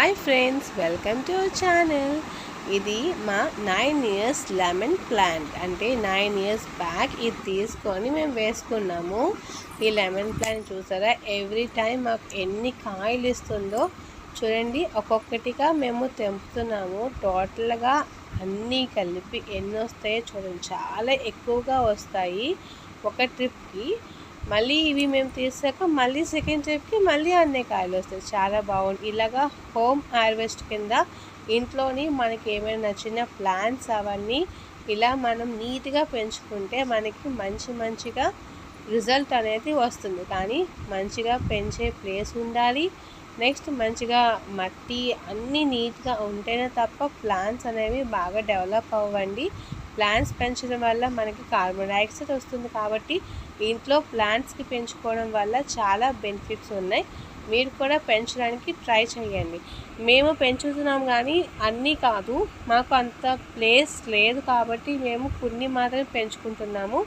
Hi friends, welcome to our channel. ఇది మా 9 years lemon plant. అంటే 9 ఇయర్స్ బ్యాక్ ఇది తీసుకొని మేము వేసుకున్నాము. ఈ లెమన్ ప్లాంట్ చూసారా, ఎవ్రీ టైం మాకు ఎన్ని కాయలు ఇస్తుందో చూడండి. ఒక్కొక్కటిగా మేము తెంపుతున్నాము. టోటల్గా అన్నీ కలిపి ఎన్ని వస్తాయో చూడండి, చాలా ఎక్కువగా వస్తాయి ఒక ట్రిప్కి. మళ్ళీ ఇవి మేము తీసాక మళ్ళీ సెకండ్ ట్రిప్కి మళ్ళీ అన్ని కాయలు వస్తాయి. చాలా బాగుంది. ఇలాగా హోమ్ హార్వెస్ట్ కింద ఇంట్లోని మనకి ఏమైనా నచ్చిన ప్లాంట్స్ అవన్నీ ఇలా మనం నీట్గా పెంచుకుంటే మనకి మంచిగా రిజల్ట్ అనేది వస్తుంది. కానీ మంచిగా పెంచే ప్లేస్ ఉండాలి. నెక్స్ట్ మంచిగా మట్టి అన్నీ నీట్గా ఉంటేనే తప్ప ప్లాంట్స్ అనేవి బాగా డెవలప్ అవ్వండి. ప్లాంట్స్ పెంచడం వల్ల మనకి కార్బన్ డైఆక్సైడ్ వస్తుంది. కాబట్టి ఇంట్లో ప్లాంట్స్కి పెంచుకోవడం వల్ల చాలా బెనిఫిట్స్ ఉన్నాయి. మీరు కూడా పెంచడానికి ట్రై చేయండి. మేము పెంచుతున్నాం కానీ అన్నీ కాదు, మాకు అంత ప్లేస్ లేదు కాబట్టి మేము కొన్ని మాత్రమే పెంచుకుంటున్నాము.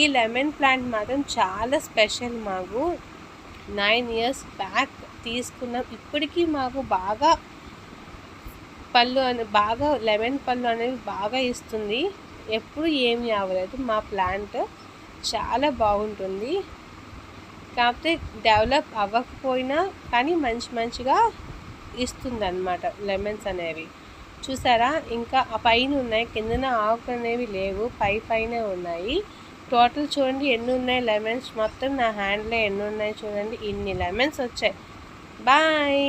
ఈ లెమన్ ప్లాంట్ మాత్రం చాలా స్పెషల్. మాకు 9 ఇయర్స్ బ్యాక్ తీసుకున్నాం. ఇప్పటికీ మాకు బాగా లెమన్ పళ్ళు అనేవి బాగా ఇస్తుంది. ఎప్పుడు ఏమీ అవ్వలేదు. మా ప్లాంట్ చాలా బాగుంటుంది. కాకపోతే డెవలప్ అవ్వకపోయినా కానీ మంచిగా ఇస్తుంది అన్నమాట లెమన్స్ అనేవి. చూసారా, ఇంకా ఆ పైన ఉన్నాయి, కిందన ఆకు అనేవి లేవు, పైన ఉన్నాయి. టోటల్ చూడండి ఎన్ని ఉన్నాయి లెమన్స్. మొత్తం నా హ్యాండ్లో ఎన్ని ఉన్నాయి చూడండి, ఇన్ని లెమన్స్ వచ్చాయి. బాయ్.